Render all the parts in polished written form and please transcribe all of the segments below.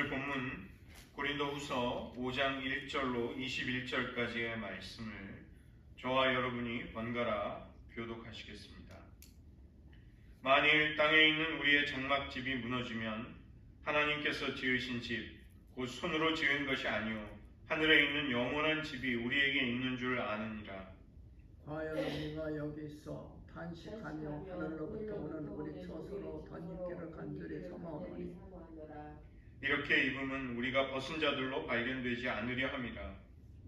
오늘 본문 고린도후서 5장 1절로 21절까지의 말씀을 저와 여러분이 번갈아 교독하시겠습니다. 만일 땅에 있는 우리의 장막집이 무너지면 하나님께서 지으신 집, 곧 손으로 지은 것이 아니요 하늘에 있는 영원한 집이 우리에게 있는 줄 아느니라. 과연 우리가 여기서 탄식하며 하늘로부터 오는 우리 처소로 덧입기를 간절히 삼아오노니 이렇게 입으면 우리가 벗은 자들로 발견되지 않으려 함이라.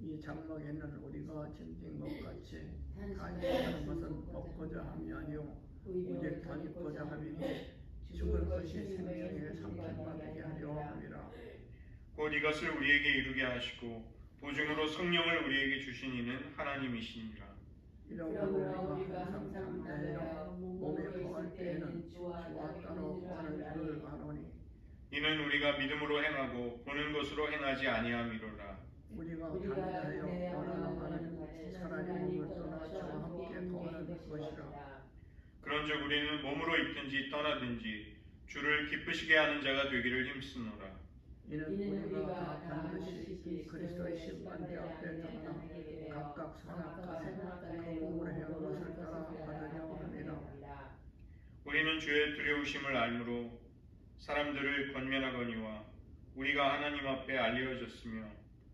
이 장막에는 우리가 짐진 것 같이 탄식하는 것은 먹고자 함이 아니요 오직 덧입고자 함이니 죽을 것이 생명의 상품만 되게 하려 함이라. 곧 이것을 우리에게 이루게 하시고 보증으로 성령을 우리에게 주신 이는 하나님이시니라. 이런 우리가 항상 담대하여 몸에 거할 때에는 주와 따로 거하는 줄을 아노니 이는 우리가 믿음으로 행하고 보는 것으로 행하지 아니함이로라. 우리가 담대하여 원하는 사람의 몸을 떠나 주와 함께 거하는 것이라. 그런즉 우리는 몸으로 있든지 떠나든지 주를 기쁘시게 하는 자가 되기를 힘쓰노라. 이는 우리가 반드시 그리스도의 심판대 앞에 드러나 각각 선악하세 그 몸으로 행한 것을 따라 받으려 함이라. 우리는 주의 두려우심을 알므로 사람들을 권면하거니와 우리가 하나님 앞에 알려졌으며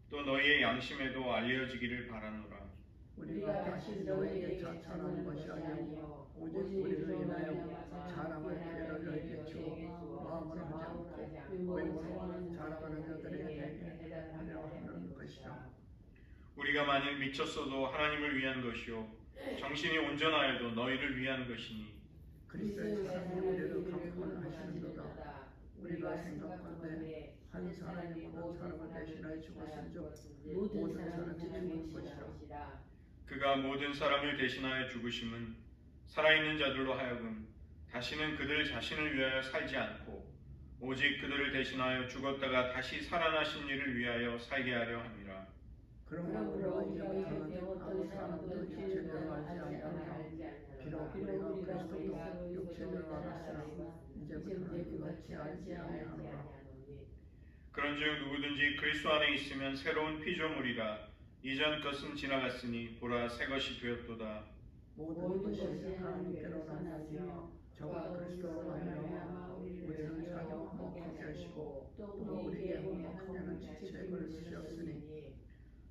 또 너희의 양심에도 알려지기를 바라노라. 우리가 다시 너희에게 자처하는 것이 아니요 오직 우리를 인하여 자랑할 기회를 너희에게 주어 마음으로 하지 않고 외모로 자랑하는 자들에게 하려 하는 것이라. 우리가 만일 미쳤어도 하나님을 위한 것이요 정신이 온전하여도 너희를 위한 것이니 그리스도의 사랑이 우리를 강권하시는도다. 우리가 생각하는데 한 사람이 모든 사람을 대신하여 죽었은즉 모든 사람이 죽은 것이라. 그가 모든 사람을 대신하여 죽으심은 살아있는 자들로 하여금 다시는 그들 자신을 위하여 살지 않고 오직 그들을 대신하여 죽었다가 다시 살아나신 이를 위하여 살게 하려 함이라. 그러므로 우리가 이제부터는 아무 사람도 육체대로 알지 아니하노라. 비록 우리가 그리스도도 육체대로 알았으나 이제부터는 이같이 알지 아니하노라. 그런즉 누구든지 그리스도 안에 있으면 새로운 피조물이라. 이전 것은 지나갔으니 보라 새 것이 되었도다. 모든 것이 하나님께로 나타나며 저와 그리스도로 말미암아 우리를 자녀 화목하게 하시고 또 우리에게 화목하게 하는 지책을 주셨으니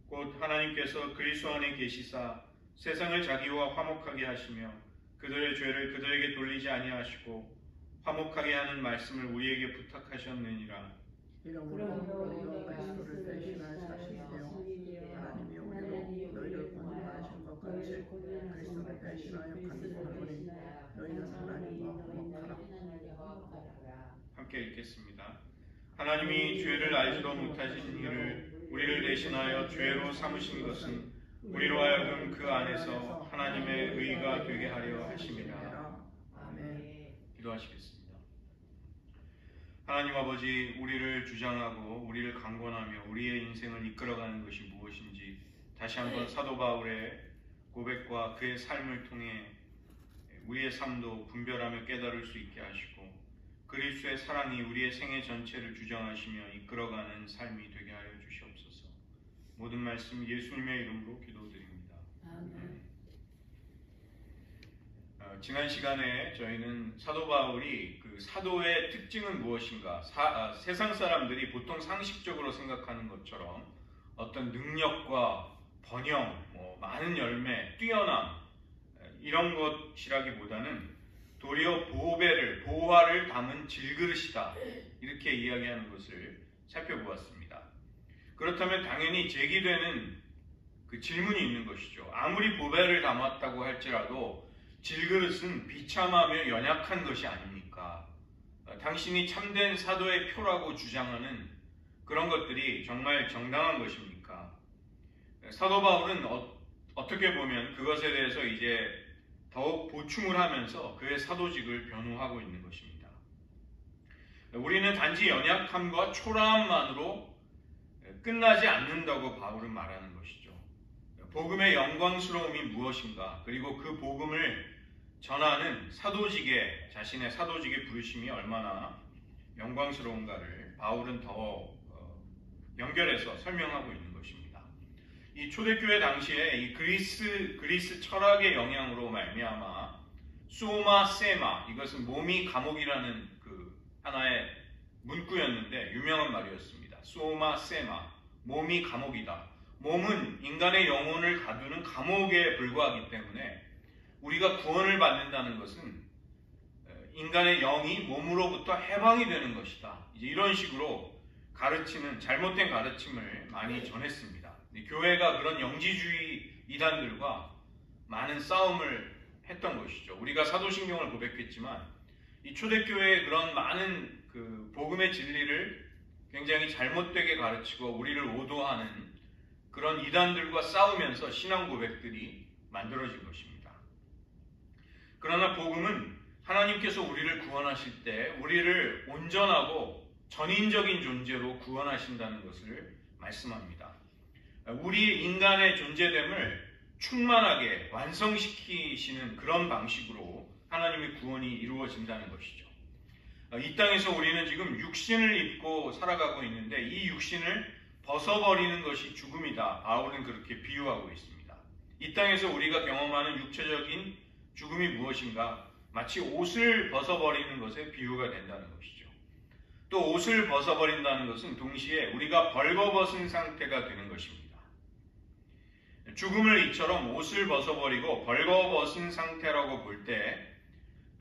곧 하나님께서 그리스도 안에 계시사 세상을 자기와 화목하게 하시며 그들의 죄를 그들에게 돌리지 아니하시고 화목하게 하는 말씀을 우리에게 부탁하셨느니라. 이러므로 우리가 그리스도를 대신하여 사시되어 하나님이 우리로 너희를 권면하신 것 같이 그리스도를 대신하여 간구하노니 너희는 하나님과 화목하라. 함께 읽겠습니다. 하나님이 죄를 알지도 못하신 이를 우리를 대신하여 죄로 삼으신 것은 우리로 하여금 그 안에서 하나님의 의가 되게 하려 하심이라. 아멘. 기도하시겠습니다. 하나님 아버지, 우리를 주장하고 우리를 강권하며 우리의 인생을 이끌어가는 것이 무엇인지 다시 한번 사도 바울의 고백과 그의 삶을 통해 우리의 삶도 분별하며 깨달을 수 있게 하시고 그리스도의 사랑이 우리의 생애 전체를 주장하시며 이끌어가는 삶이 되게 하여 주시옵소서. 모든 말씀 예수님의 이름으로 기도드립니다. 아멘. 지난 시간에 저희는 사도 바울이 그 사도의 특징은 무엇인가, 세상 사람들이 보통 상식적으로 생각하는 것처럼 어떤 능력과 번영, 많은 열매, 뛰어남 이런 것이라기보다는 도리어 보화를 담은 질그릇이다 이렇게 이야기하는 것을 살펴보았습니다. 그렇다면 당연히 제기되는 그 질문이 있는 것이죠. 아무리 보배를 담았다고 할지라도 질그릇은 비참하며 연약한 것이 아닙니까? 당신이 참된 사도의 표라고 주장하는 그런 것들이 정말 정당한 것입니까? 사도 바울은 어떻게 보면 그것에 대해서 이제 더욱 보충을 하면서 그의 사도직을 변호하고 있는 것입니다. 우리는 단지 연약함과 초라함만으로 끝나지 않는다고 바울은 말하는 것이죠. 복음의 영광스러움이 무엇인가, 그리고 그 복음을 전하는 자신의 사도직의 부르심이 얼마나 영광스러운가를 바울은 더 연결해서 설명하고 있는 것입니다. 이 초대교회 당시에 이 그리스 철학의 영향으로 말미암아 소마 세마, 이것은 몸이 감옥이라는 그 하나의 문구였는데 유명한 말이었습니다. 소마 세마, 몸이 감옥이다. 몸은 인간의 영혼을 가두는 감옥에 불과하기 때문에 우리가 구원을 받는다는 것은 인간의 영이 몸으로부터 해방이 되는 것이다. 이제 이런 식으로 가르치는 잘못된 가르침을 많이 전했습니다. 교회가 그런 영지주의 이단들과 많은 싸움을 했던 것이죠. 우리가 사도신경을 고백했지만 이 초대교회의 그런 많은 그 복음의 진리를 굉장히 잘못되게 가르치고 우리를 오도하는 그런 이단들과 싸우면서 신앙 고백들이 만들어진 것입니다. 그러나 복음은 하나님께서 우리를 구원하실 때 우리를 온전하고 전인적인 존재로 구원하신다는 것을 말씀합니다. 우리 인간의 존재됨을 충만하게 완성시키시는 그런 방식으로 하나님의 구원이 이루어진다는 것이죠. 이 땅에서 우리는 지금 육신을 입고 살아가고 있는데 이 육신을 벗어버리는 것이 죽음이다. 바울은 그렇게 비유하고 있습니다. 이 땅에서 우리가 경험하는 육체적인 죽음이 무엇인가? 마치 옷을 벗어버리는 것에 비유가 된다는 것이죠. 또 옷을 벗어버린다는 것은 동시에 우리가 벌거벗은 상태가 되는 것입니다. 죽음을 이처럼 옷을 벗어버리고 벌거벗은 상태라고 볼 때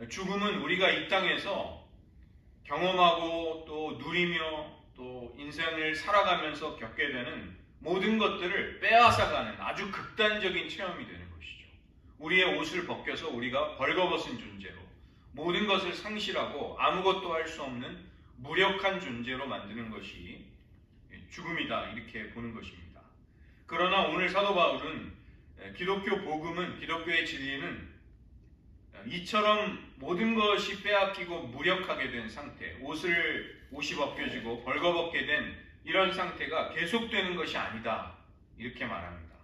죽음은 우리가 이 땅에서 경험하고 또 누리며 또 인생을 살아가면서 겪게 되는 모든 것들을 빼앗아가는 아주 극단적인 체험이 되는 것이죠. 우리의 옷을 벗겨서 우리가 벌거벗은 존재로 모든 것을 상실하고 아무것도 할 수 없는 무력한 존재로 만드는 것이 죽음이다, 이렇게 보는 것입니다. 그러나 오늘 사도 바울은 기독교 복음은, 기독교의 진리는 이처럼 모든 것이 빼앗기고 무력하게 된 상태, 옷이 벗겨지고 벌거벗게 된 이런 상태가 계속되는 것이 아니다, 이렇게 말합니다.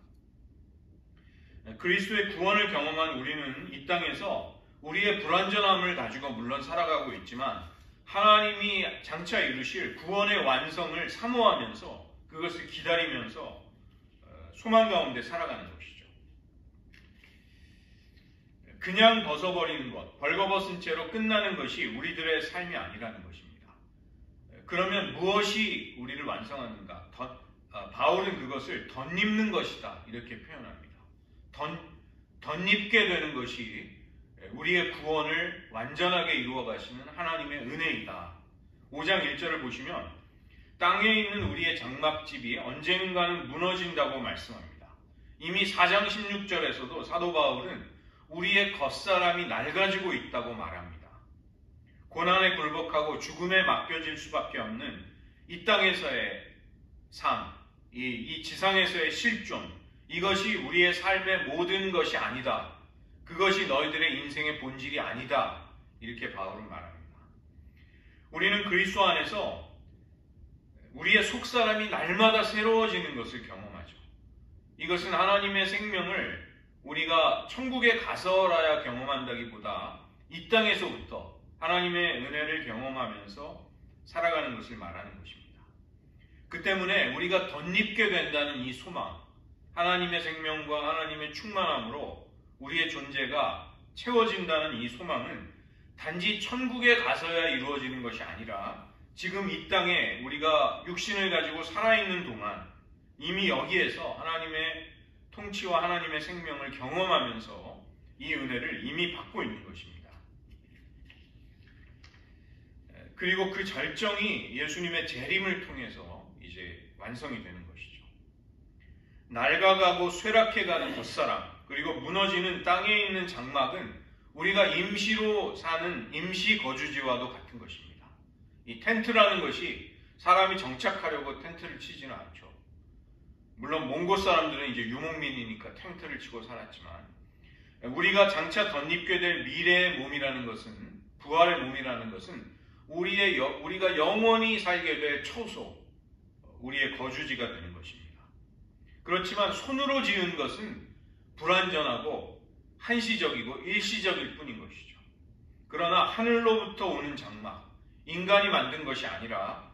그리스도의 구원을 경험한 우리는 이 땅에서 우리의 불완전함을 가지고 물론 살아가고 있지만 하나님이 장차 이루실 구원의 완성을 사모하면서 그것을 기다리면서 소망 가운데 살아가는 것이죠. 그냥 벗어버리는 것, 벌거벗은 채로 끝나는 것이 우리들의 삶이 아니라는 것입니다. 그러면 무엇이 우리를 완성하는가? 바울은 그것을 덧입는 것이다, 이렇게 표현합니다. 덧입게 되는 것이 우리의 구원을 완전하게 이루어 가시는 하나님의 은혜이다. 5장 1절을 보시면 땅에 있는 우리의 장막집이 언젠가는 무너진다고 말씀합니다. 이미 4장 16절에서도 사도 바울은 우리의 겉사람이 낡아지고 있다고 말합니다. 고난에 굴복하고 죽음에 맡겨질 수밖에 없는 이 땅에서의 삶, 이 지상에서의 실존, 이것이 우리의 삶의 모든 것이 아니다. 그것이 너희들의 인생의 본질이 아니다. 이렇게 바울은 말합니다. 우리는 그리스도 안에서 우리의 속사람이 날마다 새로워지는 것을 경험하죠. 이것은 하나님의 생명을 우리가 천국에 가서라야 경험한다기보다 이 땅에서부터 하나님의 은혜를 경험하면서 살아가는 것을 말하는 것입니다. 그 때문에 우리가 덧입게 된다는 이 소망, 하나님의 생명과 하나님의 충만함으로 우리의 존재가 채워진다는 이 소망은 단지 천국에 가서야 이루어지는 것이 아니라 지금 이 땅에 우리가 육신을 가지고 살아있는 동안 이미 여기에서 하나님의 통치와 하나님의 생명을 경험하면서 이 은혜를 이미 받고 있는 것입니다. 그리고 그 절정이 예수님의 재림을 통해서 이제 완성이 되는 것이죠. 낡아가고 쇠락해가는 겉사람, 그리고 무너지는 땅에 있는 장막은 우리가 임시로 사는 임시 거주지와도 같은 것입니다. 이 텐트라는 것이 사람이 정착하려고 텐트를 치지는 않죠. 물론 몽고 사람들은 이제 유목민이니까 텐트를 치고 살았지만 우리가 장차 덧입게 될 미래의 몸이라는 것은, 부활의 몸이라는 것은 우리가 영원히 살게 될 처소, 우리의 거주지가 되는 것입니다. 그렇지만 손으로 지은 것은 불완전하고 한시적이고 일시적일 뿐인 것이죠. 그러나 하늘로부터 오는 장막, 인간이 만든 것이 아니라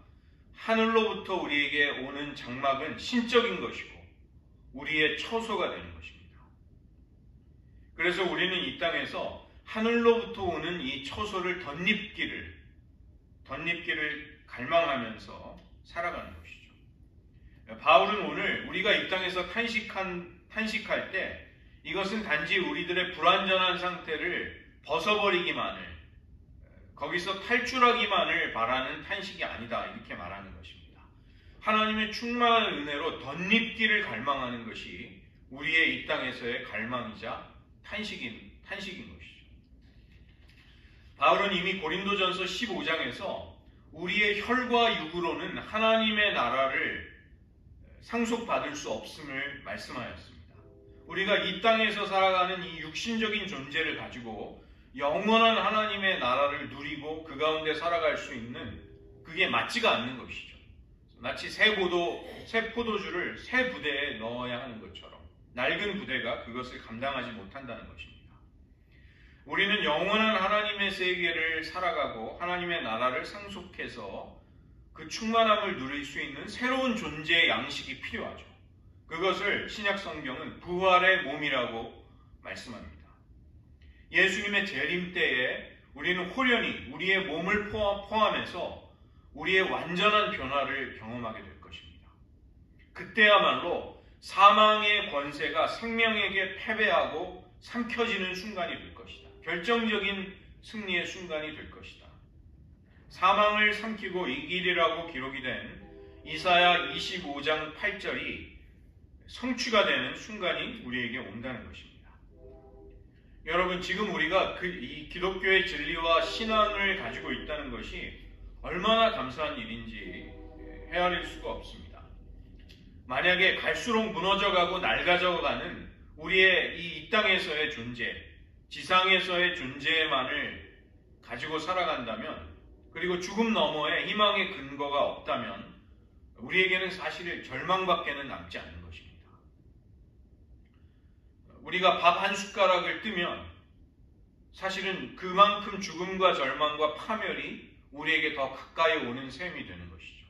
하늘로부터 우리에게 오는 장막은 신적인 것이고 우리의 처소가 되는 것입니다. 그래서 우리는 이 땅에서 하늘로부터 오는 이 처소를 덧입기를 갈망하면서 살아가는 것이죠. 바울은 오늘 우리가 이 땅에서 탄식할 때 이것은 단지 우리들의 불완전한 상태를 벗어버리기만을, 거기서 탈출하기만을 바라는 탄식이 아니다, 이렇게 말하는 것입니다. 하나님의 충만한 은혜로 덧입기를 갈망하는 것이 우리의 이 땅에서의 갈망이자 탄식인 것이죠. 바울은 이미 고린도전서 15장에서 우리의 혈과 육으로는 하나님의 나라를 상속받을 수 없음을 말씀하였습니다. 우리가 이 땅에서 살아가는 이 육신적인 존재를 가지고 영원한 하나님의 나라를 누리고 그 가운데 살아갈 수 있는, 그게 맞지가 않는 것이죠. 마치 새 포도주를 새 부대에 넣어야 하는 것처럼 낡은 부대가 그것을 감당하지 못한다는 것입니다. 우리는 영원한 하나님의 세계를 살아가고 하나님의 나라를 상속해서 그 충만함을 누릴 수 있는 새로운 존재의 양식이 필요하죠. 그것을 신약 성경은 부활의 몸이라고 말씀합니다. 예수님의 재림 때에 우리는 홀연히 우리의 몸을 포함해서 우리의 완전한 변화를 경험하게 될 것입니다. 그때야말로 사망의 권세가 생명에게 패배하고 삼켜지는 순간이 될 것이다. 결정적인 승리의 순간이 될 것이다. 사망을 삼키고 이기리라고 기록이 된 이사야 25장 8절이 성취가 되는 순간이 우리에게 온다는 것입니다. 여러분, 지금 우리가 이 기독교의 진리와 신앙을 가지고 있다는 것이 얼마나 감사한 일인지 헤아릴 수가 없습니다. 만약에 갈수록 무너져가고 낡아져가는 우리의 이 땅에서의 존재, 지상에서의 존재만을 가지고 살아간다면, 그리고 죽음 너머에 희망의 근거가 없다면 우리에게는 사실 절망밖에는 남지 않는 것입니다. 우리가 밥 한 숟가락을 뜨면 사실은 그만큼 죽음과 절망과 파멸이 우리에게 더 가까이 오는 셈이 되는 것이죠.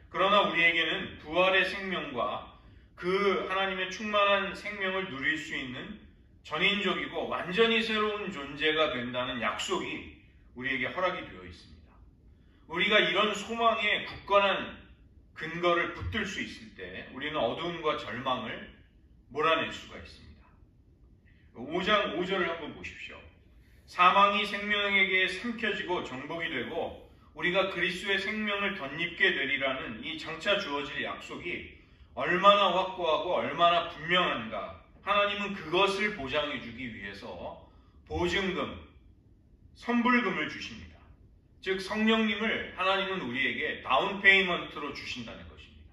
그러나 우리에게는 부활의 생명과 그 하나님의 충만한 생명을 누릴 수 있는 전인적이고 완전히 새로운 존재가 된다는 약속이 우리에게 허락이 되어 있습니다. 우리가 이런 소망에 굳건한 근거를 붙들 수 있을 때 우리는 어두움과 절망을 몰아낼 수가 있습니다. 5장 5절을 한번 보십시오. 사망이 생명에게 삼켜지고 정복이 되고 우리가 그리스도의 생명을 덧입게 되리라는 이 장차 주어질 약속이 얼마나 확고하고 얼마나 분명한가. 하나님은 그것을 보장해 주기 위해서 보증금, 선불금을 주십니다. 즉 성령님을 하나님은 우리에게 다운페이먼트로 주신다는 것입니다.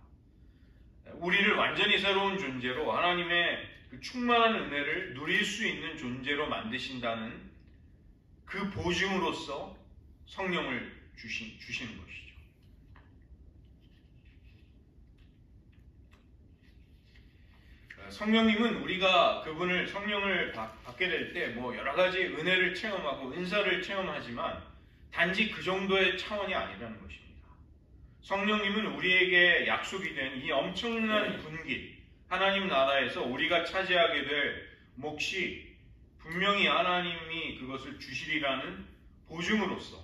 우리를 완전히 새로운 존재로 하나님의 그 충만한 은혜를 누릴 수 있는 존재로 만드신다는 그 보증으로서 성령을 주시는 것이죠. 성령님은 우리가 성령을 받게 될 때 여러 가지 은혜를 체험하고 은사를 체험하지만 단지 그 정도의 차원이 아니라는 것입니다. 성령님은 우리에게 약속이 된 이 엄청난 분깃, 하나님 나라에서 우리가 차지하게 될 몫이 분명히 하나님이 그것을 주시리라는 보증으로서,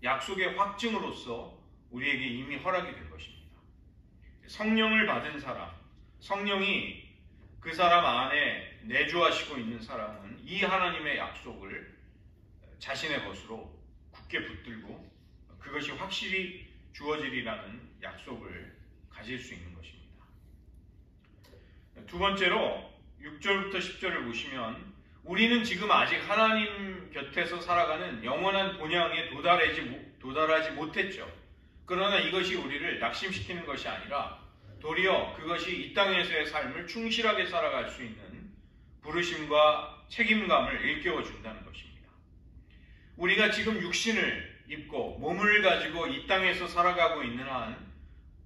약속의 확증으로서 우리에게 이미 허락이 된 것입니다. 성령을 받은 사람, 성령이 그 사람 안에 내주하시고 있는 사람은 이 하나님의 약속을 자신의 것으로 굳게 붙들고 그것이 확실히 주어지리라는 약속을 가질 수 있는 것입니다. 두 번째로 6절부터 10절을 보시면 우리는 지금 아직 하나님 곁에서 살아가는 영원한 본향에 도달하지 못했죠. 그러나 이것이 우리를 낙심시키는 것이 아니라 도리어 그것이 이 땅에서의 삶을 충실하게 살아갈 수 있는 부르심과 책임감을 일깨워 준다는 것입니다. 우리가 지금 육신을 입고 몸을 가지고 이 땅에서 살아가고 있는 한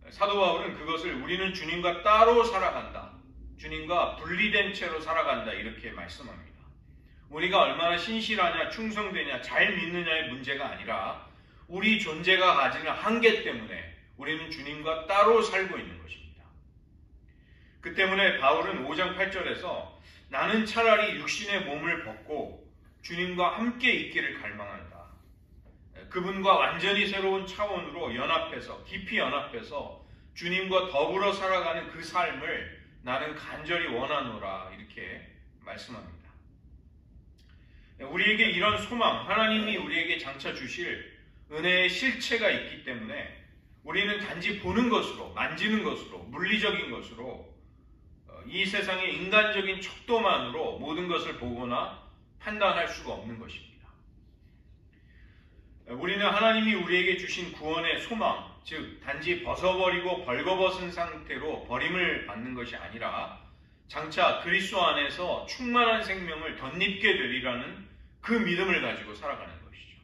사도 바울은 그것을 우리는 주님과 따로 살아간다, 주님과 분리된 채로 살아간다, 이렇게 말씀합니다. 우리가 얼마나 신실하냐, 충성되냐, 잘 믿느냐의 문제가 아니라 우리 존재가 가지는 한계 때문에 우리는 주님과 따로 살고 있는 것입니다. 그 때문에 바울은 5장 8절에서 나는 차라리 육신의 몸을 벗고 주님과 함께 있기를 갈망한다. 그분과 완전히 새로운 차원으로 연합해서, 깊이 연합해서 주님과 더불어 살아가는 그 삶을 나는 간절히 원하노라, 이렇게 말씀합니다. 우리에게 이런 소망, 하나님이 우리에게 장차 주실 은혜의 실체가 있기 때문에 우리는 단지 보는 것으로, 만지는 것으로, 물리적인 것으로, 이 세상의 인간적인 척도만으로 모든 것을 보거나 판단할 수가 없는 것입니다. 우리는 하나님이 우리에게 주신 구원의 소망, 즉 단지 벗어버리고 벌거벗은 상태로 버림을 받는 것이 아니라 장차 그리스도 안에서 충만한 생명을 덧입게 되리라는 그 믿음을 가지고 살아가는 것이죠.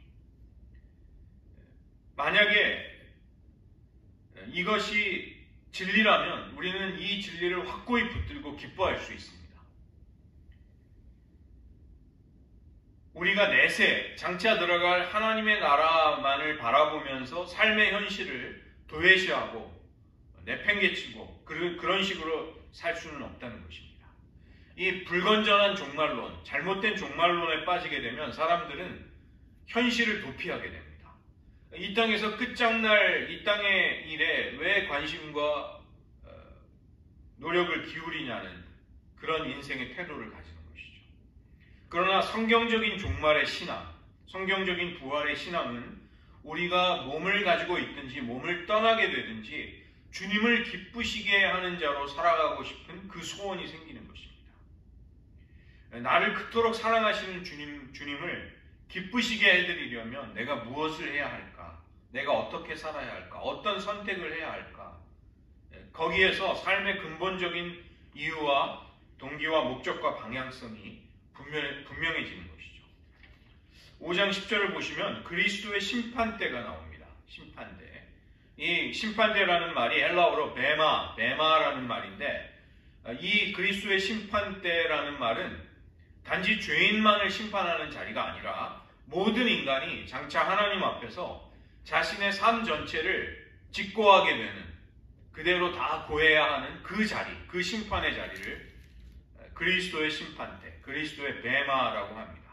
만약에 이것이 진리라면 우리는 이 진리를 확고히 붙들고 기뻐할 수 있습니다. 우리가 내세 장차 들어갈 하나님의 나라만을 바라보면서 삶의 현실을 도외시하고 내팽개치고 그런 식으로 살 수는 없다는 것입니다. 이 불건전한 종말론, 잘못된 종말론에 빠지게 되면 사람들은 현실을 도피하게 됩니다. 이 땅에서 끝장날 이 땅의 일에 왜 관심과 노력을 기울이냐는 그런 인생의 태도를 가지는 것이죠. 그러나 성경적인 종말의 신앙, 성경적인 부활의 신앙은 우리가 몸을 가지고 있든지 몸을 떠나게 되든지 주님을 기쁘시게 하는 자로 살아가고 싶은 그 소원이 생기는 것입니다. 나를 그토록 사랑하시는 주님을 기쁘시게 해드리려면 내가 무엇을 해야 할까? 내가 어떻게 살아야 할까? 어떤 선택을 해야 할까? 거기에서 삶의 근본적인 이유와 동기와 목적과 방향성이 분명해지는 것이죠. 5장 10절을 보시면 그리스도의 심판대가 나옵니다. 심판대. 이 심판대라는 말이 헬라어로 베마라는 말인데, 이 그리스도의 심판대라는 말은 단지 죄인만을 심판하는 자리가 아니라 모든 인간이 장차 하나님 앞에서 자신의 삶 전체를 직고하게 되는, 그대로 다 고해야 하는 그 자리, 그 심판의 자리를 그리스도의 심판대, 그리스도의 베마라고 합니다.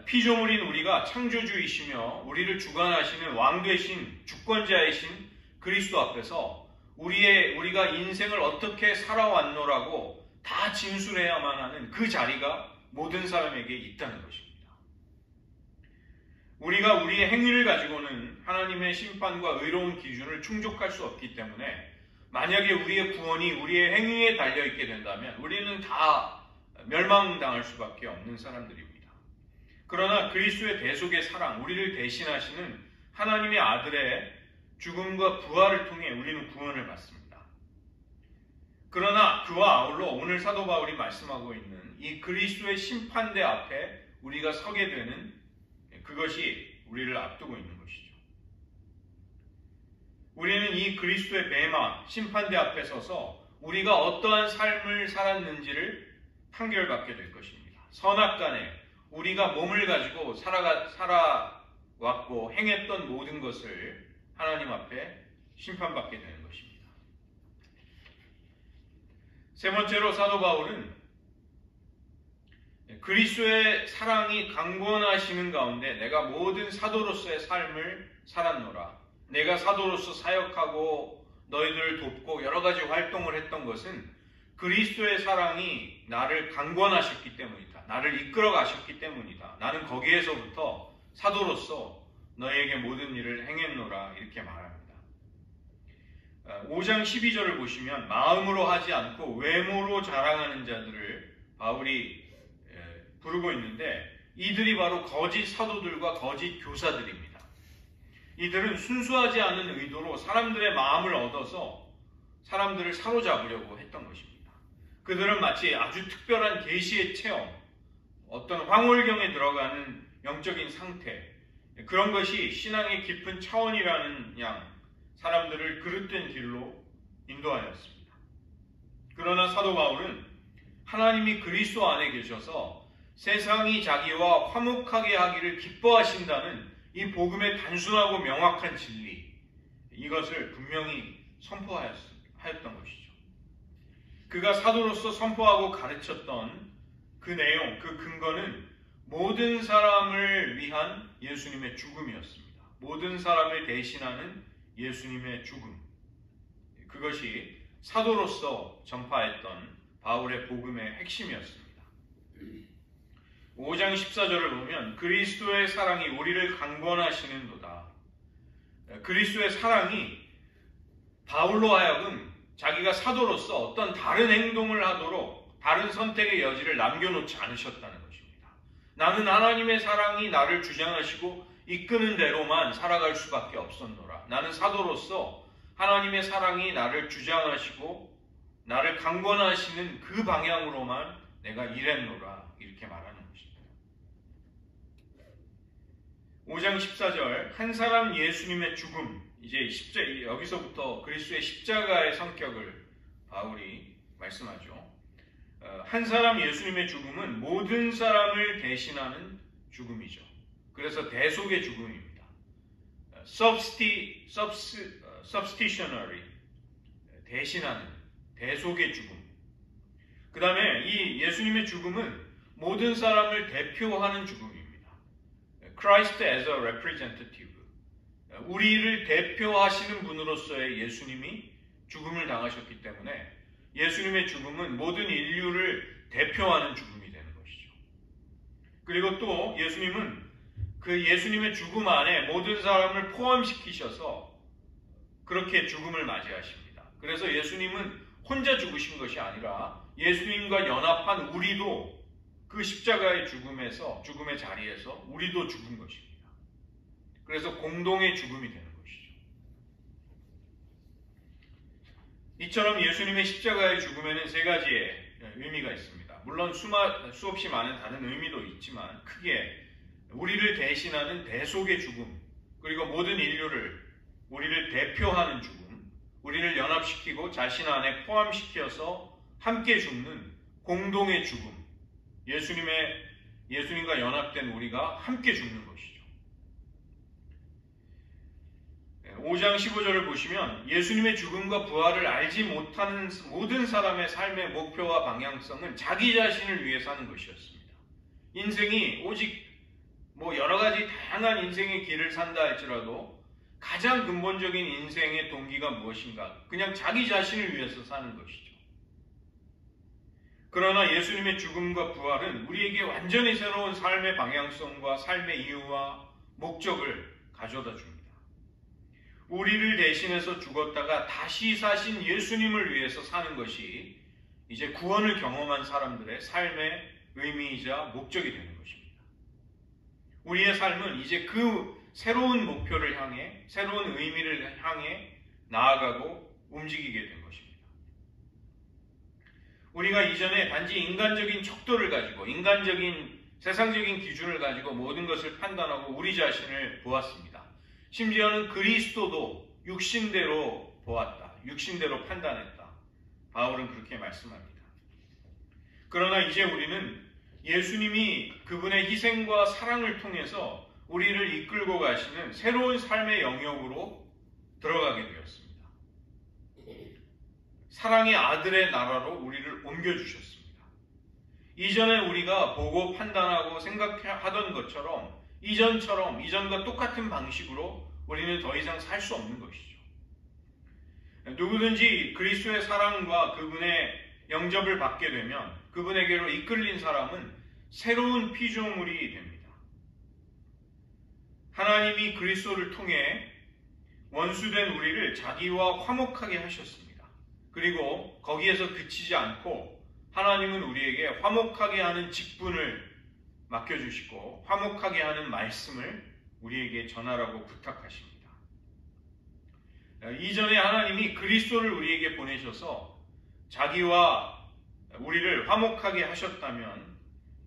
피조물인 우리가 창조주이시며 우리를 주관하시는 왕 되신 주권자이신 그리스도 앞에서 우리가 인생을 어떻게 살아왔노라고 다 진술해야만 하는 그 자리가 모든 사람에게 있다는 것입니다. 우리가 우리의 행위를 가지고는 하나님의 심판과 의로운 기준을 충족할 수 없기 때문에 만약에 우리의 구원이 우리의 행위에 달려있게 된다면 우리는 다 멸망당할 수밖에 없는 사람들입니다. 그러나 그리스도의 대속의 사랑, 우리를 대신하시는 하나님의 아들의 죽음과 부활을 통해 우리는 구원을 받습니다. 그러나 그와 아울러 오늘 사도 바울이 말씀하고 있는 이 그리스도의 심판대 앞에 우리가 서게 되는 그것이 우리를 앞두고 있는 것이죠. 우리는 이 그리스도의 베마, 심판대 앞에 서서 우리가 어떠한 삶을 살았는지를 판결받게 될 것입니다. 선악간에 우리가 몸을 가지고 살아왔고 행했던 모든 것을 하나님 앞에 심판받게 되는 것입니다. 세 번째로 사도 바울은 그리스도의 사랑이 강권하시는 가운데 내가 모든 사도로서의 삶을 살았노라. 내가 사도로서 사역하고 너희들을 돕고 여러 가지 활동을 했던 것은 그리스도의 사랑이 나를 강권하셨기 때문이다. 나를 이끌어 가셨기 때문이다. 나는 거기에서부터 사도로서 너희에게 모든 일을 행했노라, 이렇게 말합니다. 5장 12절을 보시면 마음으로 하지 않고 외모로 자랑하는 자들을 바울이 부르고 있는데 이들이 바로 거짓 사도들과 거짓 교사들입니다. 이들은 순수하지 않은 의도로 사람들의 마음을 얻어서 사람들을 사로잡으려고 했던 것입니다. 그들은 마치 아주 특별한 계시의 체험, 어떤 황홀경에 들어가는 영적인 상태, 그런 것이 신앙의 깊은 차원이라는 양 사람들을 그릇된 길로 인도하였습니다. 그러나 사도 바울은 하나님이 그리스도 안에 계셔서 세상이 자기와 화목하게 하기를 기뻐하신다는 이 복음의 단순하고 명확한 진리, 이것을 분명히 선포하였던 것이죠. 그가 사도로서 선포하고 가르쳤던 그 내용, 그 근거는 모든 사람을 위한 예수님의 죽음이었습니다. 모든 사람을 대신하는 예수님의 죽음. 그것이 사도로서 전파했던 바울의 복음의 핵심이었습니다. 5장 14절을 보면 그리스도의 사랑이 우리를 강권하시는도다. 그리스도의 사랑이 바울로 하여금 자기가 사도로서 어떤 다른 행동을 하도록 다른 선택의 여지를 남겨놓지 않으셨다는 것입니다. 나는 하나님의 사랑이 나를 주장하시고 이끄는 대로만 살아갈 수밖에 없었노라. 나는 사도로서 하나님의 사랑이 나를 주장하시고 나를 강권하시는 그 방향으로만 내가 일했노라. 이렇게 말하는 것입니다. 5장 14절 한 사람 예수님의 죽음, 이제 여기서부터 그리스도의 십자가의 성격을 바울이 말씀하죠. 한 사람 예수님의 죽음은 모든 사람을 대신하는 죽음이죠. 그래서 대속의 죽음입니다. substitutionary, 대신하는, 대속의 죽음. 그 다음에 이 예수님의 죽음은 모든 사람을 대표하는 죽음입니다. Christ as a representative. 우리를 대표하시는 분으로서의 예수님이 죽음을 당하셨기 때문에 예수님의 죽음은 모든 인류를 대표하는 죽음이 되는 것이죠. 그리고 또 예수님은 그 예수님의 죽음 안에 모든 사람을 포함시키셔서 그렇게 죽음을 맞이하십니다. 그래서 예수님은 혼자 죽으신 것이 아니라 예수님과 연합한 우리도 그 십자가의 죽음의 자리에서 우리도 죽은 것입니다. 그래서 공동의 죽음이 되는 것이죠. 이처럼 예수님의 십자가의 죽음에는 세 가지의 의미가 있습니다. 물론 수없이 많은 다른 의미도 있지만 크게 우리를 대신하는 대속의 죽음, 그리고 모든 인류를 우리를 대표하는 죽음, 우리를 연합시키고 자신 안에 포함시켜서 함께 죽는 공동의 죽음, 예수님과 연합된 우리가 함께 죽는 것이죠. 5장 15절을 보시면 예수님의 죽음과 부활을 알지 못하는 모든 사람의 삶의 목표와 방향성은 자기 자신을 위해 사는 것이었습니다. 인생이 오직 여러 가지 다양한 인생의 길을 산다 할지라도 가장 근본적인 인생의 동기가 무엇인가? 그냥 자기 자신을 위해서 사는 것이죠. 그러나 예수님의 죽음과 부활은 우리에게 완전히 새로운 삶의 방향성과 삶의 이유와 목적을 가져다 줍니다. 우리를 대신해서 죽었다가 다시 사신 예수님을 위해서 사는 것이 이제 구원을 경험한 사람들의 삶의 의미이자 목적이 되는 것입니다. 우리의 삶은 이제 그 새로운 목표를 향해, 새로운 의미를 향해 나아가고 움직이게 된 것입니다. 우리가 이전에 단지 인간적인 척도를 가지고, 인간적인 세상적인 기준을 가지고 모든 것을 판단하고 우리 자신을 보았습니다. 심지어는 그리스도도 육신대로 보았다. 육신대로 판단했다. 바울은 그렇게 말씀합니다. 그러나 이제 우리는 예수님이 그분의 희생과 사랑을 통해서 우리를 이끌고 가시는 새로운 삶의 영역으로 들어가게 되었습니다. 사랑의 아들의 나라로 우리를 옮겨주셨습니다. 이전에 우리가 보고 판단하고 생각하던 것처럼 이전과 똑같은 방식으로 우리는 더 이상 살 수 없는 것이죠. 누구든지 그리스도의 사랑과 그분의 영접을 받게 되면 그분에게로 이끌린 사람은 새로운 피조물이 됩니다. 하나님이 그리스도를 통해 원수된 우리를 자기와 화목하게 하셨습니다. 그리고 거기에서 그치지 않고 하나님은 우리에게 화목하게 하는 직분을 맡겨주시고 화목하게 하는 말씀을 우리에게 전하라고 부탁하십니다. 이전에 하나님이 그리스도를 우리에게 보내셔서 자기와 우리를 화목하게 하셨다면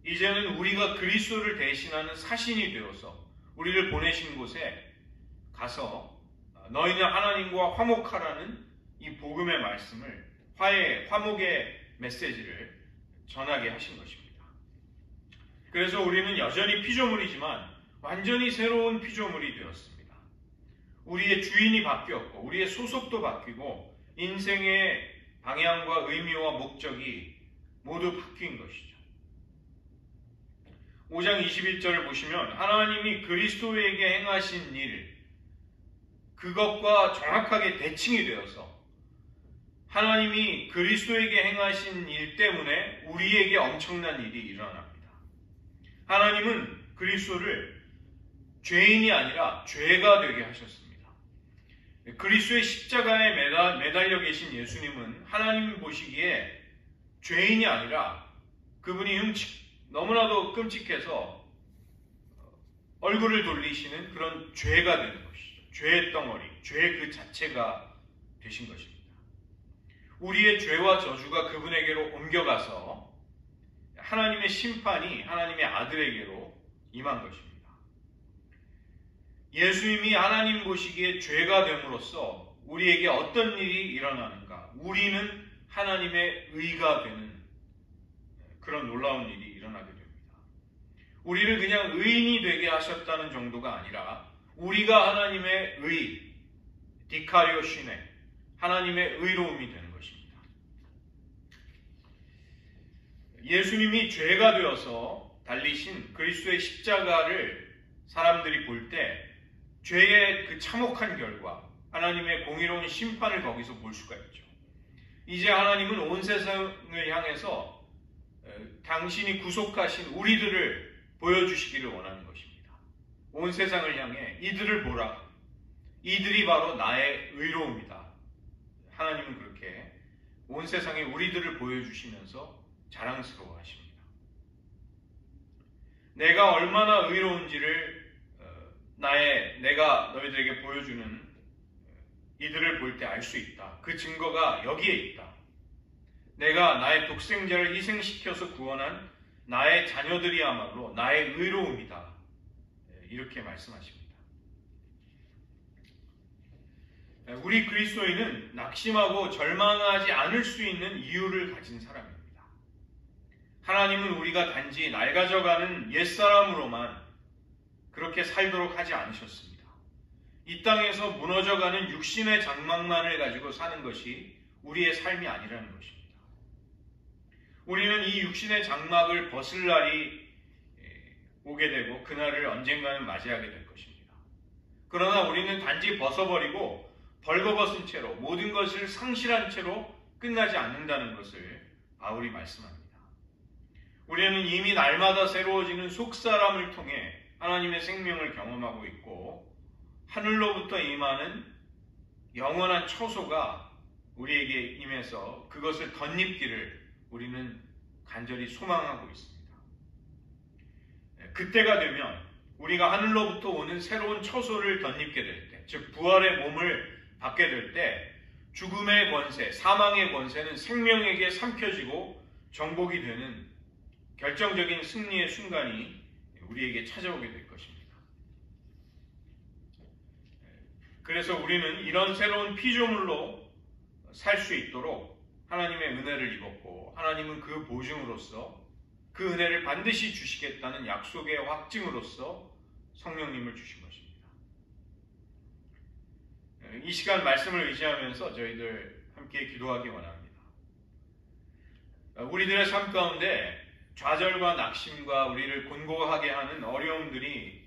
이제는 우리가 그리스도를 대신하는 사신이 되어서 우리를 보내신 곳에 가서 너희는 하나님과 화목하라는 이 복음의 말씀을 화목의 메시지를 전하게 하신 것입니다. 그래서 우리는 여전히 피조물이지만 완전히 새로운 피조물이 되었습니다. 우리의 주인이 바뀌었고 우리의 소속도 바뀌고 인생의 방향과 의미와 목적이 모두 바뀐 것이죠. 5장 21절을 보시면 하나님이 그리스도에게 행하신 일, 그것과 정확하게 대칭이 되어서 하나님이 그리스도에게 행하신 일 때문에 우리에게 엄청난 일이 일어납니다. 하나님은 그리스도를 죄인이 아니라 죄가 되게 하셨습니다. 그리스도의 십자가에 매달려 계신 예수님은 하나님 보시기에 죄인이 아니라 그분이 너무나도 끔찍해서 얼굴을 돌리시는 그런 죄가 되는 것이죠. 죄의 덩어리, 죄 그 자체가 되신 것입니다. 우리의 죄와 저주가 그분에게로 옮겨가서 하나님의 심판이 하나님의 아들에게로 임한 것입니다. 예수님이 하나님 보시기에 죄가 됨으로써 우리에게 어떤 일이 일어나는가? 우리는 하나님의 의가 되는 그런 놀라운 일이 일어나게 됩니다. 우리를 그냥 의인이 되게 하셨다는 정도가 아니라 우리가 하나님의 의, 디카리오 시네, 하나님의 의로움이 되는 것입니다. 예수님이 죄가 되어서 달리신 그리스도의 십자가를 사람들이 볼 때 죄의 그 참혹한 결과, 하나님의 공의로운 심판을 거기서 볼 수가 있죠. 이제 하나님은 온 세상을 향해서 당신이 구속하신 우리들을 보여주시기를 원하는 것입니다. 온 세상을 향해 이들을 보라. 이들이 바로 나의 의로움이다. 하나님은 그렇게 온 세상에 우리들을 보여주시면서 자랑스러워 하십니다. 내가 얼마나 의로운지를 내가 너희들에게 보여주는 이들을 볼 때 알 수 있다. 그 증거가 여기에 있다. 내가 나의 독생자를 희생시켜서 구원한 나의 자녀들이야말로 나의 의로움이다. 이렇게 말씀하십니다. 우리 그리스도인은 낙심하고 절망하지 않을 수 있는 이유를 가진 사람입니다. 하나님은 우리가 단지 낡아져가는 옛사람으로만 그렇게 살도록 하지 않으셨습니다. 이 땅에서 무너져가는 육신의 장막만을 가지고 사는 것이 우리의 삶이 아니라는 것입니다. 우리는 이 육신의 장막을 벗을 날이 오게 되고 그날을 언젠가는 맞이하게 될 것입니다. 그러나 우리는 단지 벗어버리고 벌거벗은 채로 모든 것을 상실한 채로 끝나지 않는다는 것을 바울이 말씀합니다. 우리는 이미 날마다 새로워지는 속사람을 통해 하나님의 생명을 경험하고 있고 하늘로부터 임하는 영원한 처소가 우리에게 임해서 그것을 덧입기를 우리는 간절히 소망하고 있습니다. 그때가 되면 우리가 하늘로부터 오는 새로운 처소를 덧입게 될 때, 즉 부활의 몸을 받게 될 때 죽음의 권세, 사망의 권세는 생명에게 삼켜지고 정복이 되는 결정적인 승리의 순간이 우리에게 찾아오게 될 것입니다. 그래서 우리는 이런 새로운 피조물로 살 수 있도록 하나님의 은혜를 입었고 하나님은 그 보증으로서 그 은혜를 반드시 주시겠다는 약속의 확증으로서 성령님을 주신 것입니다. 이 시간 말씀을 의지하면서 저희들 함께 기도하기 원합니다. 우리들의 삶 가운데 좌절과 낙심과 우리를 곤고하게 하는 어려움들이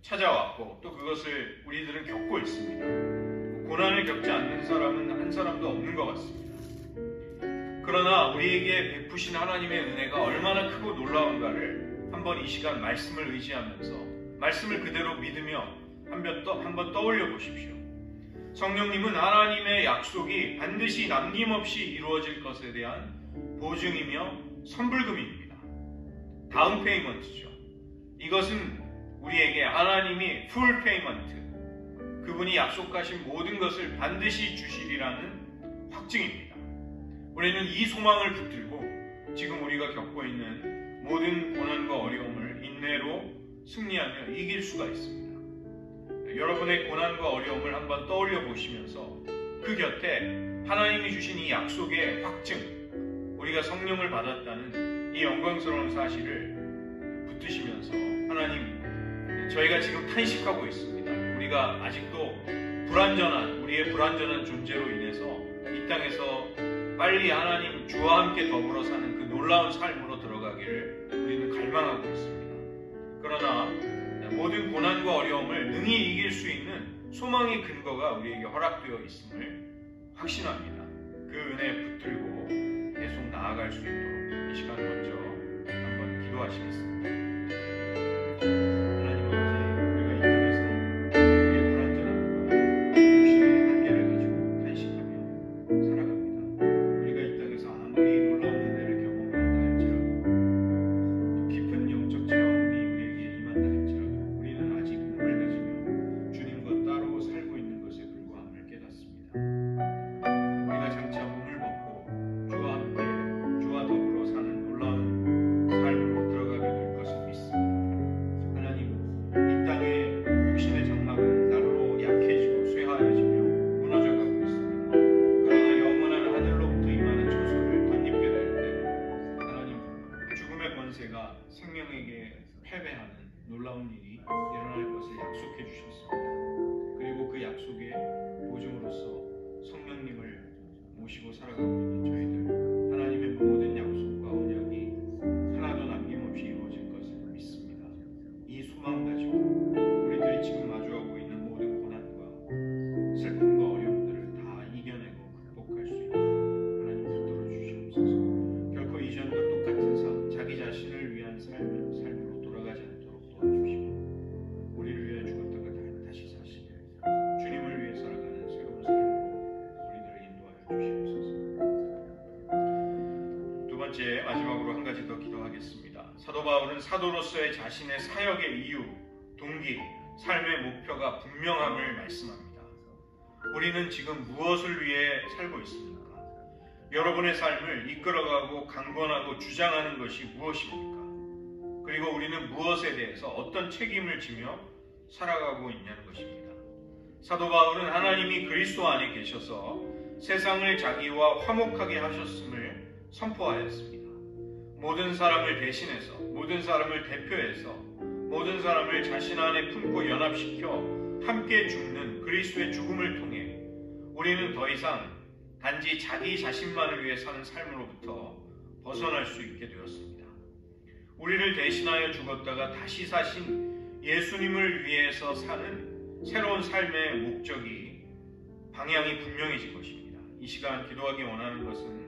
찾아왔고 또 그것을 우리들은 겪고 있습니다. 고난을 겪지 않는 사람은 한 사람도 없는 것 같습니다. 그러나 우리에게 베푸신 하나님의 은혜가 얼마나 크고 놀라운가를 한번 이 시간 말씀을 의지하면서 말씀을 그대로 믿으며 한번 떠올려 보십시오. 성령님은 하나님의 약속이 반드시 남김없이 이루어질 것에 대한 보증이며 선불금입니다. 다운 페이먼트죠. 이것은 우리에게 하나님이 풀 페이먼트, 그분이 약속하신 모든 것을 반드시 주시리라는 확증입니다. 우리는 이 소망을 붙들고 지금 우리가 겪고 있는 모든 고난과 어려움을 인내로 승리하며 이길 수가 있습니다. 여러분의 고난과 어려움을 한번 떠올려 보시면서 그 곁에 하나님이 주신 이 약속의 확증, 우리가 성령을 받았다는 이 영광스러운 사실을 붙드시면서 하나님 저희가 지금 탄식하고 있습니다. 우리가 아직도 우리의 불완전한 존재로 인해서 이 땅에서 빨리 하나님 주와 함께 더불어 사는 그 놀라운 삶으로 들어가기를 우리는 갈망하고 있습니다. 그러나 모든 고난과 어려움을 능히 이길 수 있는 소망의 근거가 우리에게 허락되어 있음을 확신합니다. 그 은혜에 붙들고 계속 나아갈 수 있도록 이 시간 먼저 한번 기도하시겠습니다. 하나님 아버지, 우리가 이 땅에서 우리의 불완전함과 육신의 한계를 가지고 탄식하며 살아갑니다. 우리가 이 땅에서 아무리 놀라운 은혜를 경험한다 할지라도 또 깊은 영적 체험이 우리에게 임한다 할지라도 우리는 아직 몸을 가지며 주님과 따로 살고 있는 것에 불과함을 깨닫습니다. 우리가 장차 몸을 벗고 주와 함께 주와 더불어 사는 놀라운 삶으로 들어가게 될 것을 믿습니다. 하나님, 이 땅의 육신의 장막은 날로 약해지고 쇠하여지며 무너져가고 있습니다. 그러나 영원한 하늘로부터 임하는 조소를 덧입게 될 때 하나님, 죽음의 권세가 생명에게 패배하는 놀라운 일이 일어날 것을 약속해 주셨습니다. 그리고 그 약속의 보증으로서 성령님을 모시고 살아가고 있는 저희들, 하나님의 모든 약속과 언약이 하나도 남김없이 이루어질 것을 믿습니다. 이 소망 가지고 우리들이 지금 마주하고 있는 모든 고난과 슬픔과 어려움들을 다 이겨내고 극복할 수 있도록 하나님 붙들어 주시옵소서. 결코 이전과 똑같은 삶, 자기 자신을 위한 삶으로 돌아가지 않도록 도와주시고 우리를 위해 죽었다가 다시 사시는 주님을 위해 살아가는 새로운 삶으로 우리들을 인도하여 주시옵소서. 두 번째, 마지막으로 한 가지 더 기도하겠습니다. 사도 바울은 사도로서의 자신의 사역의 이유, 동기, 삶의 목표가 분명함을 말씀합니다. 우리는 지금 무엇을 위해 살고 있습니까? 여러분의 삶을 이끌어가고 강권하고 주장하는 것이 무엇입니까? 그리고 우리는 무엇에 대해서 어떤 책임을 지며 살아가고 있냐는 것입니다. 사도 바울은 하나님이 그리스도 안에 계셔서 세상을 자기와 화목하게 하셨음을 선포하였습니다. 모든 사람을 대신해서, 모든 사람을 대표해서, 모든 사람을 자신 안에 품고 연합시켜 함께 죽는 그리스도의 죽음을 통해 우리는 더 이상 단지 자기 자신만을 위해 사는 삶으로부터 벗어날 수 있게 되었습니다. 우리를 대신하여 죽었다가 다시 사신 예수님을 위해서 사는 새로운 삶의 목적이, 방향이 분명해진 것입니다. 이 시간 기도하기 원하는 것은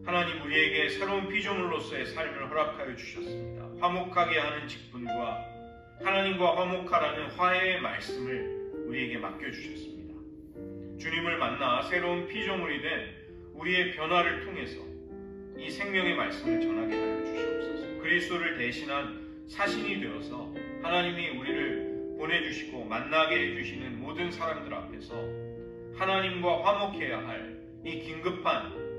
하나님 우리에게 새로운 피조물로서의 삶을 허락하여 주셨습니다. 화목하게 하는 직분과 하나님과 화목하라는 화해의 말씀을 우리에게 맡겨주셨습니다. 주님을 만나 새로운 피조물이 된 우리의 변화를 통해서 이 생명의 말씀을 전하게 하여 주시옵소서. 그리스도를 대신한 사신이 되어서 하나님이 우리를 보내주시고 만나게 해주시는 모든 사람들 앞에서 하나님과 화목해야 할 이 긴급한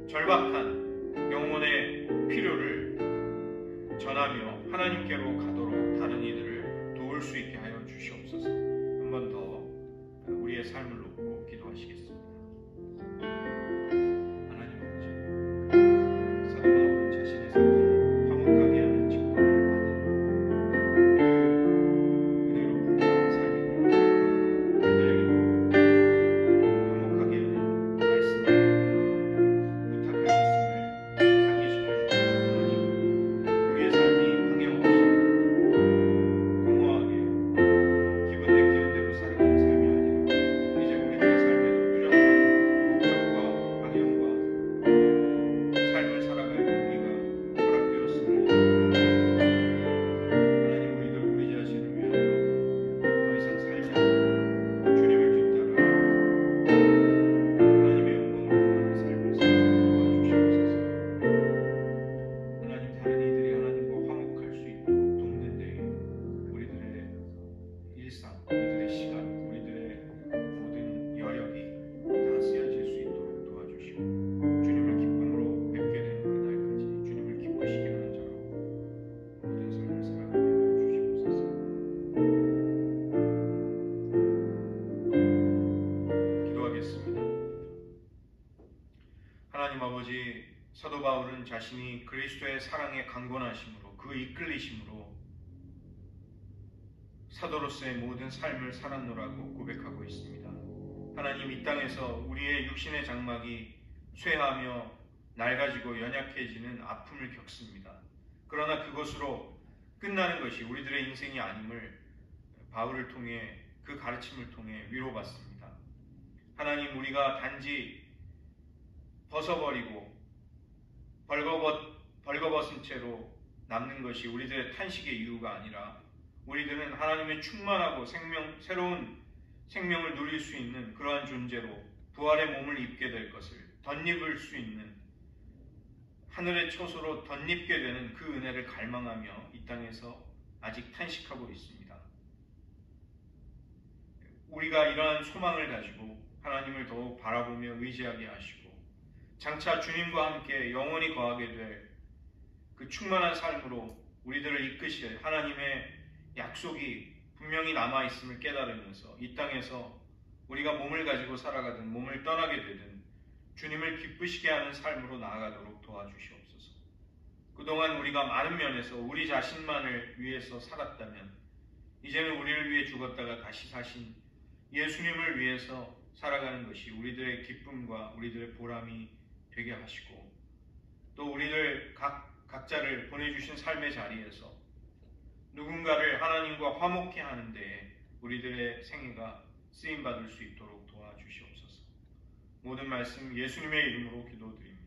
절박한 영혼의 필요를 전하며 하나님께로 가도록 다른 이들을 도울 수 있게 하여 주시옵소서. 한 번 더 우리의 삶을 놓고 기도하시겠습니다. 하나님 아버지, 사도 바울은 자신의 삶을 화목하게 하는 직분을 받은 은혜로 불쌍한 삶입니다. 우리들에게도 화목하게 하는 말씀을 부탁하셨음을 상기시켜 주시고 하나님, 우리의 삶이 방향 없이 공허하게 기분 내키는 대로 살아가는 삶이 아니라 이제 우리들의 삶에도 뚜렷한 목적과 방향과 삶을 살아갈 동기가 허락되었음을 감사합니다. 하나님, 우리들 우리 자신을 위하여 더 이상 살지 않고 주님을 뒤따라 하나님의 영광을 구하는 삶을 살도록 도와주시옵소서. 하나님, 다른 이들이 하나님과 화목할 수 있도록 돕는 데에 우리들의 일상, 우리들의 시간, 우리들의 모든 여력이 다 쓰여질 수 있도록 도와주시고 주님을 기쁨으로 뵙게 되는 그날까지 주님을 기쁘시게 하는 자로 모든 삶을 살아가게 하여 주시옵소서. 기도하겠습니다. 하나님 아버지, 사도 바울은 자신이 그리스도의 사랑에 강권하심으로 그 이끌리심으로 사도로서의 모든 삶을 살았노라고 고백하고 있습니다. 하나님, 이 땅에서 우리의 육신의 장막이 쇠하며 낡아지고 연약해지는 아픔을 겪습니다. 그러나 그것으로 끝나는 것이 우리들의 인생이 아님을 바울을 통해, 그 가르침을 통해 위로받습니다. 하나님, 우리가 단지 벗어버리고 벌거벗은 채로 남는 것이 우리들의 탄식의 이유가 아니라, 우리들은 하나님의 충만하고 새로운 생명을 누릴 수 있는 그러한 존재로 부활의 몸을 입게 될 것을, 덧입을 수 있는, 하늘의 처소로 덧입게 되는 그 은혜를 갈망하며 이 땅에서 아직 탄식하고 있습니다. 우리가 이러한 소망을 가지고 하나님을 더욱 바라보며 의지하게 하시고, 장차 주님과 함께 영원히 거하게 될 그 충만한 삶으로 우리들을 이끄실 하나님의 약속이 분명히 남아있음을 깨달으면서 이 땅에서 우리가 몸을 가지고 살아가든 몸을 떠나게 되든 주님을 기쁘시게 하는 삶으로 나아가도록 도와주시옵소서. 그동안 우리가 많은 면에서 우리 자신만을 위해서 살았다면, 이제는 우리를 위해 죽었다가 다시 사신 예수님을 위해서 살아가는 것이 우리들의 기쁨과 우리들의 보람이 되게 하시고, 또 우리들 각자를 보내주신 삶의 자리에서 누군가를 하나님과 화목케 하는 데에 우리들의 생애가 쓰임받을 수 있도록 도와주시옵소서. 모든 말씀 예수님의 이름으로 기도드립니다.